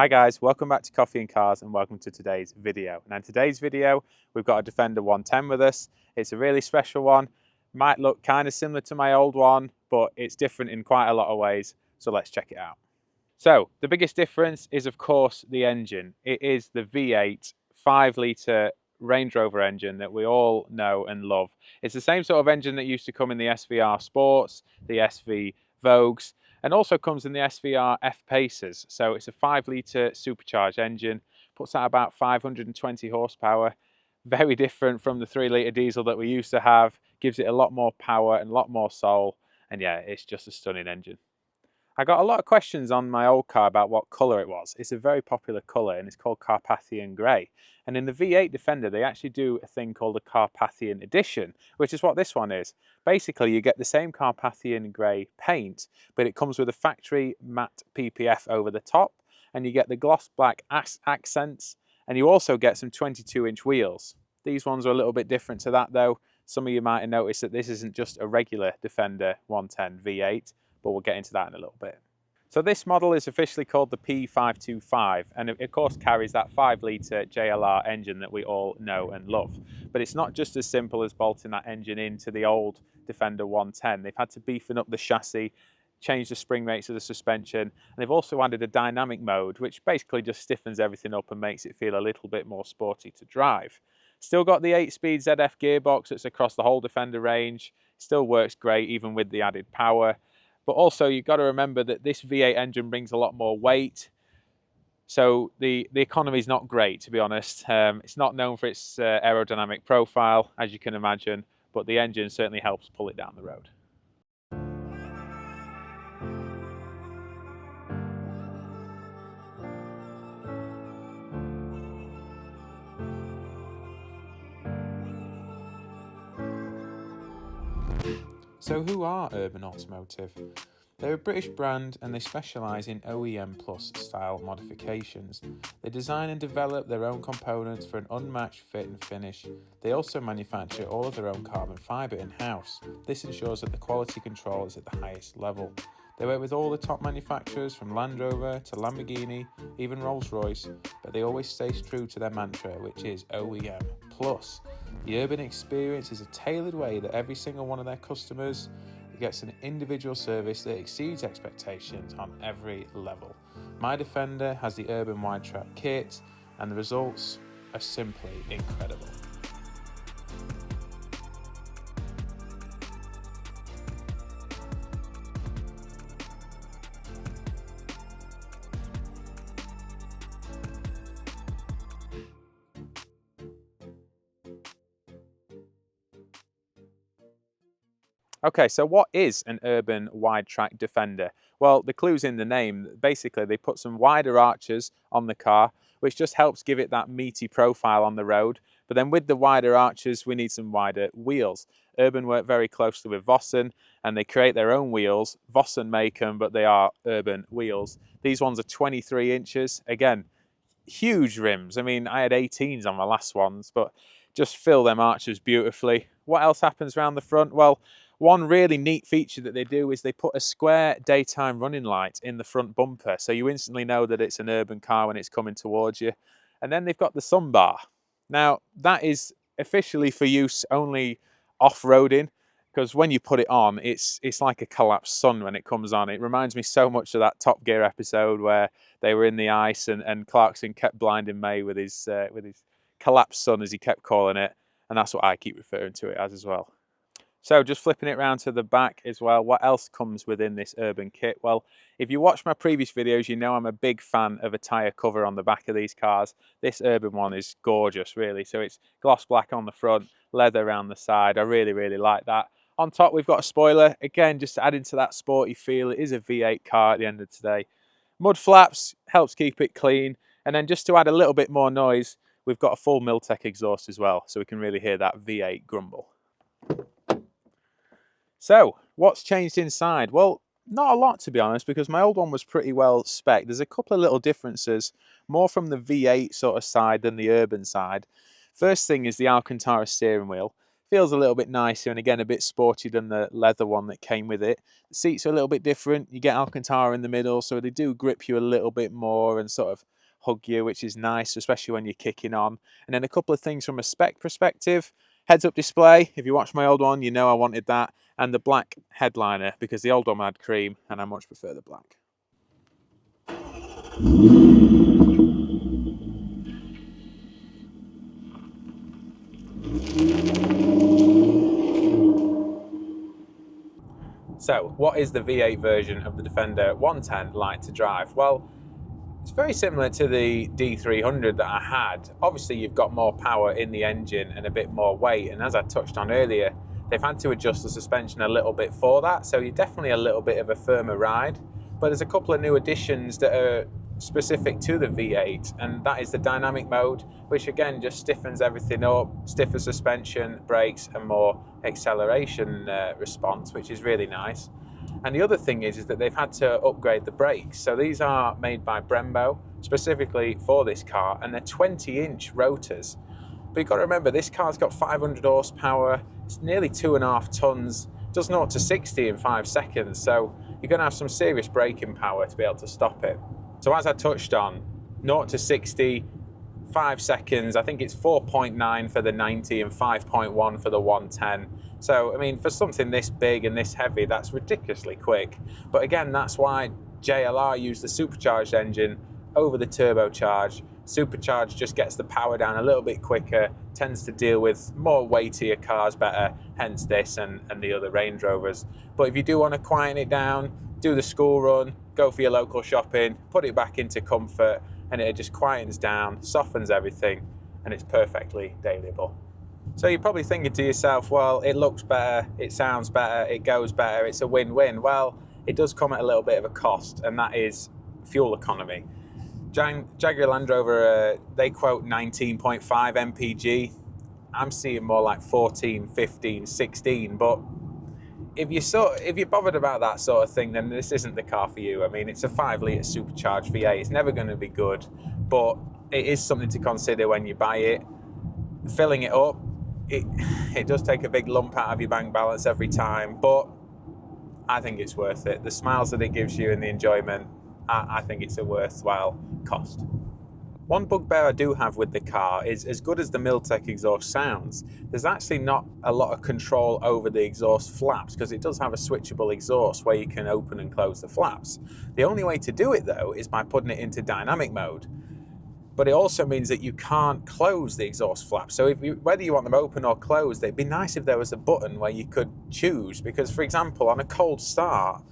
Hi guys, welcome back to Coffee and Cars and welcome to today's video. Now in today's video, we've got a Defender 110 with us. It's a really special one. Might look kind of similar to my old one, but it's different in quite a lot of ways. So let's check it out. So the biggest difference is of course the engine. It is the V8 5-litre Range Rover engine that we all know and love. It's the same sort of engine that used to come in the SVR Sports, the SV Vogues, and also comes in the SVR F-Pacers. So it's a 5-litre supercharged engine, puts out about 520 horsepower. Very different from the 3-litre diesel that we used to have, gives it a lot more power and a lot more soul. And yeah, it's just a stunning engine. I got a lot of questions on my old car about what colour it was. It's a very popular colour and it's called Carpathian Grey. And in the V8 Defender, they actually do a thing called a Carpathian Edition, which is what this one is. Basically, you get the same Carpathian Grey paint, but it comes with a factory matte PPF over the top, and you get the gloss black accents, and you also get some 22-inch wheels. These ones are a little bit different to that though. Some of you might have noticed that this isn't just a regular Defender 110 V8, but we'll get into that in a little bit. So this model is officially called the P525, and it of course carries that 5-litre JLR engine that we all know and love. But it's not just as simple as bolting that engine into the old Defender 110. They've had to beefing up the chassis, change the spring rates of the suspension, and they've also added a dynamic mode, which basically just stiffens everything up and makes it feel a little bit more sporty to drive. Still got the 8-speed ZF gearbox that's across the whole Defender range. Still works great even with the added power. But also you've got to remember that this V8 engine brings a lot more weight. So the economy is not great, to be honest. It's not known for its aerodynamic profile, as you can imagine, but the engine certainly helps pull it down the road. So who are Urban Automotive? They're a British brand and they specialise in OEM plus style modifications. They design and develop their own components for an unmatched fit and finish. They also manufacture all of their own carbon fibre in-house. This ensures that the quality control is at the highest level. They work with all the top manufacturers from Land Rover to Lamborghini, even Rolls-Royce, but they always stay true to their mantra, which is OEM plus. The Urban experience is a tailored way that every single one of their customers gets an individual service that exceeds expectations on every level. My Defender has the Urban Wide Track kit and the results are simply incredible. Okay, so what is an Urban Wide Track Defender? Well, the clue's in the name. Basically, they put some wider arches on the car, which just helps give it that meaty profile on the road. But then with the wider arches, we need some wider wheels. Urban work very closely with Vossen, and they create their own wheels. Vossen make them, but they are Urban wheels. These ones are 23 inches. Again, huge rims. I mean, I had 18s on my last ones, but just fill them arches beautifully. What else happens around the front? Well, one really neat feature that they do is they put a square daytime running light in the front bumper, so you instantly know that it's an Urban car when it's coming towards you. And then they've got the sun bar. Now, that is officially for use only off-roading, because when you put it on, it's like a collapsed sun when it comes on. It reminds me so much of that Top Gear episode where they were in the ice and Clarkson kept blinding May with his collapsed sun, as he kept calling it, and that's what I keep referring to it as well. So just flipping it around to the back as well, what else comes within this Urban kit? Well, if you watch my previous videos, you know I'm a big fan of a tyre cover on the back of these cars. This Urban one is gorgeous, really. So it's gloss black on the front, leather around the side. I really, really like that. On top, we've got a spoiler. Again, just adding to that sporty feel. It is a V8 car at the end of today. Mud flaps, helps keep it clean. And then just to add a little bit more noise, we've got a full Miltech exhaust as well, so we can really hear that V8 grumble. So, what's changed inside? Well, not a lot, to be honest, because my old one was pretty well spec'd. There's a couple of little differences, more from the V8 sort of side than the Urban side. First thing is the Alcantara steering wheel. feels a little bit nicer, and again a bit sportier than the leather one that came with it. The seats are a little bit different. You get Alcantara in the middle, so they do grip you a little bit more and sort of hug you, which is nice, especially when you're kicking on. And then a couple of things from a spec perspective: heads-up display. If you watch my old one, you know I wanted that, and the black headliner, because the old one had cream and I much prefer the black. So, what is the V8 version of the Defender 110 like to drive? Well, it's very similar to the D300 that I had. Obviously, you've got more power in the engine and a bit more weight, and as I touched on earlier, they've had to adjust the suspension a little bit for that, so you're definitely a little bit of a firmer ride. But there's a couple of new additions that are specific to the V8, and that is the dynamic mode, which again just stiffens everything up, stiffer suspension, brakes, and more acceleration response, which is really nice. And the other thing is that they've had to upgrade the brakes. So these are made by Brembo specifically for this car, and they're 20-inch rotors. But you've got to remember, this car's got 500 horsepower, it's nearly 2.5 tons, does 0 to 60 in 5 seconds, so you're going to have some serious braking power to be able to stop it. So as I touched on, 0 to 60, 5 seconds, I think it's 4.9 for the 90 and 5.1 for the 110. So, I mean, for something this big and this heavy, that's ridiculously quick. But again, that's why JLR used the supercharged engine over the turbocharged. Supercharged just gets the power down a little bit quicker, tends to deal with more weightier cars better, hence this and the other Range Rovers. But if you do want to quieten it down, do the school run, go for your local shopping, put it back into comfort, and it just quietens down, softens everything, and it's perfectly dailyable. So you're probably thinking to yourself, well, it looks better, it sounds better, it goes better, it's a win-win. Well, it does come at a little bit of a cost, and that is fuel economy. Jaguar Land Rover, they quote 19.5 mpg. I'm seeing more like 14, 15, 16, but if you're bothered about that sort of thing, then this isn't the car for you. I mean, it's a 5-litre supercharged V8. It's never going to be good, but it is something to consider when you buy it. Filling it up, it does take a big lump out of your bank balance every time, but I think it's worth it. The smiles that it gives you and the enjoyment, I think it's a worthwhile cost. One bugbear I do have with the car is, as good as the Miltech exhaust sounds, there's actually not a lot of control over the exhaust flaps, because it does have a switchable exhaust where you can open and close the flaps. The only way to do it though is by putting it into dynamic mode. But it also means that you can't close the exhaust flaps. So whether you want them open or closed, it'd be nice if there was a button where you could choose, because for example, on a cold start,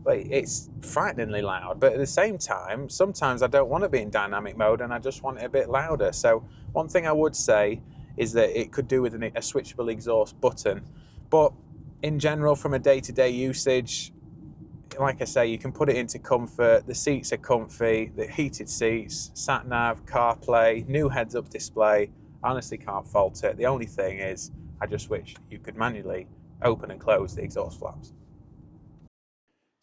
it's frighteningly loud, but at the same time, sometimes I don't want to be in dynamic mode and I just want it a bit louder. So one thing I would say is that it could do with a switchable exhaust button. But in general, from a day-to-day usage, like I say, you can put it into comfort. The seats are comfy, the heated seats, sat-nav, CarPlay, new heads-up display. I honestly can't fault it. The only thing is, I just wish you could manually open and close the exhaust flaps.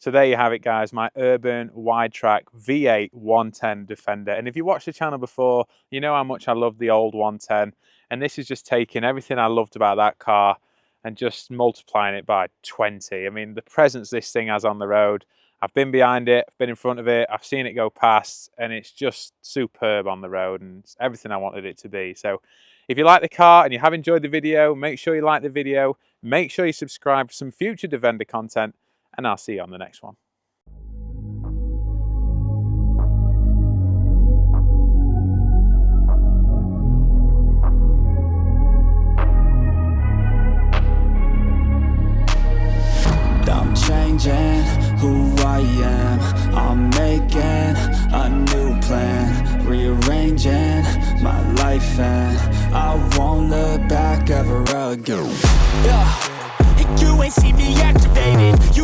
So there you have it, guys, my urban wide track V8 110 Defender. And if you watched the channel before, you know how much I love the old 110. And this is just taking everything I loved about that car and just multiplying it by 20. I mean, the presence this thing has on the road, I've been behind it, I've been in front of it, I've seen it go past, and it's just superb on the road, and it's everything I wanted it to be. So if you like the car and you have enjoyed the video, make sure you like the video, make sure you subscribe for some future Defender content, and I'll see you on the next one. I'm changing who I am, I'm making a new plan, rearranging my life, and I won't look back ever again. You ain't see me activated.